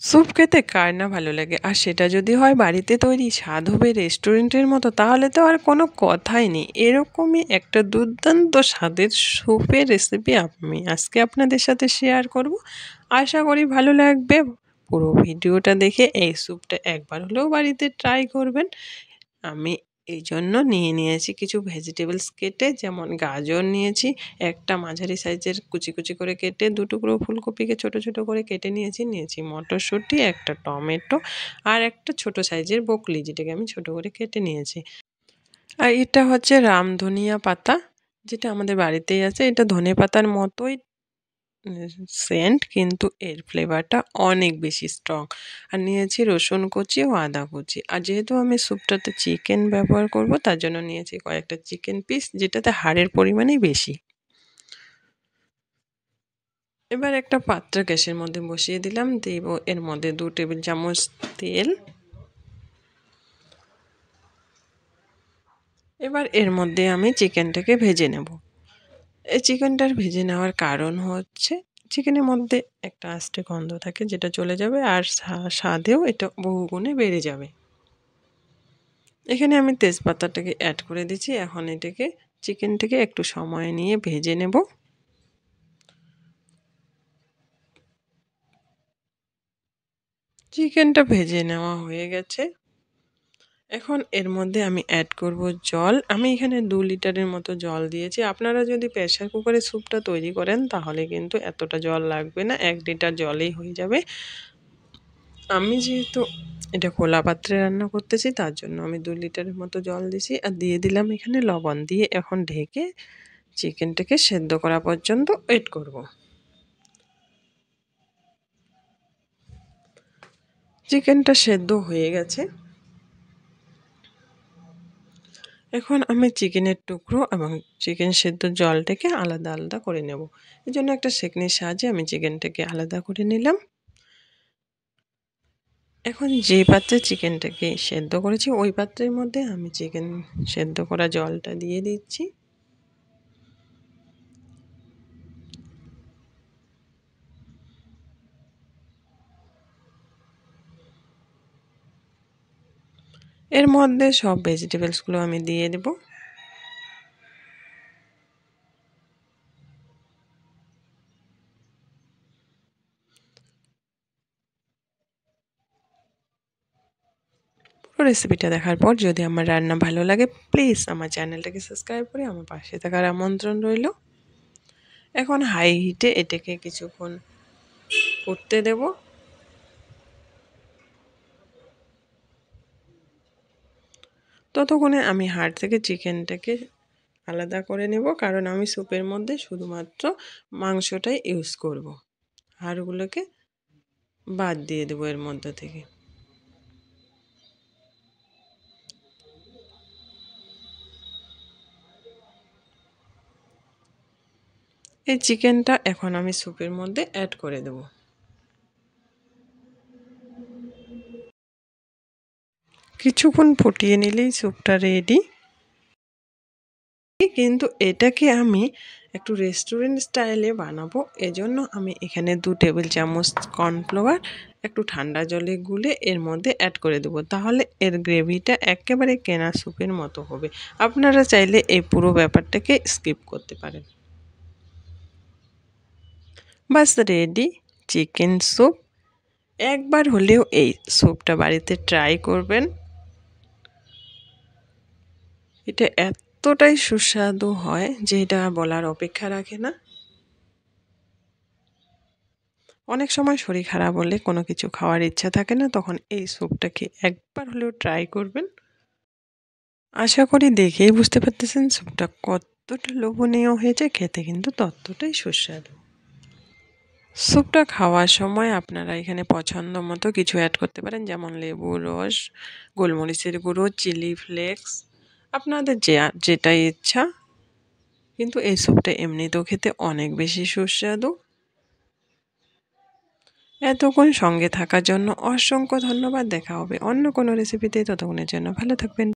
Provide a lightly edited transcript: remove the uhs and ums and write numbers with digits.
Soup খেতে কার না ভালো লাগে, আর সেটা যদি হয় বাড়িতে তৈরি, স্বাদ হবে রেস্টুরেন্টের মতো, তাহলে তো আর কোনো কথাই নেই। এরকমই একটা দুর্দান্ত স্বাদের স্যুপের রেসিপি আমি আজকে আপনাদের সাথে শেয়ার করব। আশা করি ভালো লাগবে। পুরো ভিডিওটা দেখে এই স্যুপটা একবার হলেও বাড়িতে ট্রাই করবেন। আমি এই জন্য নিয়ে নিয়েছি কিছু ভেজিটেবলস কেটে, যেমন গাজর নিয়েছি একটা মাঝারি সাইজের কুচি কুচি করে কেটে, 2 টুকরো ফুলকপিকে ছোট ছোট করে কেটে নিয়েছি মটরশুঁটি, একটা টমেটো, আর একটা ছোট সাইজের বকলি যেটাকে আমি ছোট করে কেটে নিয়েছি। আর এটা হচ্ছে রামধনিয়া পাতা, যেটা আমাদের বাড়িতেই আছে। এটা ধনে পাতার মতোই সেন্ট, কিন্তু এর ফ্লেভারটা অনেক বেশি স্ট্রং। আর নিয়েছি রসুন কুচি ও আদা কুচি। আর যেহেতু আমি স্যুপটাতে চিকেন ব্যবহার করব, তার জন্য নিয়েছি কয়েকটা চিকেন পিস, যেটাতে হাড়ের পরিমাণই বেশি। এবার একটা পাত্র গ্যাসের মধ্যে বসিয়ে দিলাম, দেব এর মধ্যে 2 টেবিল চামচ তেল। এবার এর মধ্যে আমি চিকেনটাকে ভেজে নেব। এই চিকেনটার ভেজে নেওয়ার কারণ হচ্ছে চিকেনের মধ্যে একটা আস্তে গন্ধ থাকে, যেটা চলে যাবে, আর স্বাদেও এটা বহুগুণে বেড়ে যাবে। এখানে আমি তেজপাতাটাকে অ্যাড করে দিচ্ছি। এখন এটাকে চিকেনটাকে একটু সময় নিয়ে ভেজে নেব। চিকেনটা ভেজে নেওয়া হয়ে গেছে। এখন এর মধ্যে আমি অ্যাড করব জল। আমি এখানে 2 লিটারের মতো জল দিয়েছি। আপনারা যদি প্রেসার কুকারে স্যুপটা তৈরি করেন তাহলে কিন্তু এতটা জল লাগবে না, 1 লিটার জলেই হয়ে যাবে। আমি যেহেতু এটা খোলা পাত্রে রান্না করতেছি, তার জন্য আমি 2 লিটারের মতো জল দিছি। আর দিয়ে দিলাম এখানে লবণ, দিয়ে এখন ঢেকে চিকেনটাকে সেদ্ধ করা পর্যন্ত ওয়েট করব। চিকেনটা সেদ্ধ হয়ে গেছে। এখন আমি চিকেনের টুকরো এবং চিকেন সেদ্ধ জলটাকে আলাদা আলাদা করে নেব। এই জন্য একটা সেকনির সাহায্যে আমি চিকেনটাকে আলাদা করে নিলাম। এখন যে পাত্রে চিকেনটাকে সেদ্ধ করেছি ওই পাত্রের মধ্যে আমি চিকেন সেদ্ধ করা জলটা দিয়ে দিচ্ছি। এর মধ্যে সব ভেজিটেবলসগুলো আমি দিয়ে দেব। পুরো রেসিপিটা দেখার পর যদি আমার রান্না ভালো লাগে, প্লিজ আমার চ্যানেলটাকে সাবস্ক্রাইব করে আমার পাশে থাকার আমন্ত্রণ রইল। এখন হাই হিটে এটাকে কিছুক্ষণ ফুটতে দেব। ততক্ষণে আমি হাড় থেকে চিকেনটাকে আলাদা করে নেব, কারণ আমি স্যুপের মধ্যে শুধুমাত্র মাংসটাই ইউজ করব। হাড়গুলোকে বাদ দিয়ে দেবো এর মধ্যে থেকে। এই চিকেনটা এখন আমি স্যুপের মধ্যে অ্যাড করে দেব। কিছুক্ষণ ফুটিয়ে নিলেই স্যুপটা রেডি। কিন্তু এটাকে আমি একটু রেস্টুরেন্ট স্টাইলে বানাবো, এজন্য আমি এখানে 2 টেবিল চামচ কর্নফ্লাওয়ার একটু ঠান্ডা জলে গুলে এর মধ্যে অ্যাড করে দেবো। তাহলে এর গ্রেভিটা একেবারে কেনা স্যুপের মতো হবে। আপনারা চাইলে এই পুরো ব্যাপারটাকে স্কিপ করতে পারেন। বাস রেডি চিকেন স্যুপ। একবার হলেও এই স্যুপটা বাড়িতে ট্রাই করবেন। এটা এতটাই সুস্বাদু হয় যে এটা বলার অপেক্ষা রাখে না। অনেক সময় শরীর খারাপ হলে কোনো কিছু খাওয়ার ইচ্ছা থাকে না, তখন এই স্যুপটাকে একবার হলেও ট্রাই করবেন। আশা করি দেখেই বুঝতে পারতেছেন স্যুপটা কতটা লোভনীয় হয়েছে, খেতে কিন্তু ততটাই সুস্বাদু। স্যুপটা খাওয়ার সময় আপনারা এখানে পছন্দ মতো কিছু অ্যাড করতে পারেন, যেমন লেবুর রস, গোলমরিচের গুঁড়ো, চিলি ফ্লেক্স, আপনাদের যেটাই ইচ্ছা। কিন্তু এই স্যুপটা এমনিতেও খেতে অনেক বেশি সুস্বাদু। এতক্ষণ সঙ্গে থাকার জন্য অসংখ্য ধন্যবাদ। দেখা হবে অন্য কোনো রেসিপিতে, ততক্ষণের জন্য ভালো থাকবেন।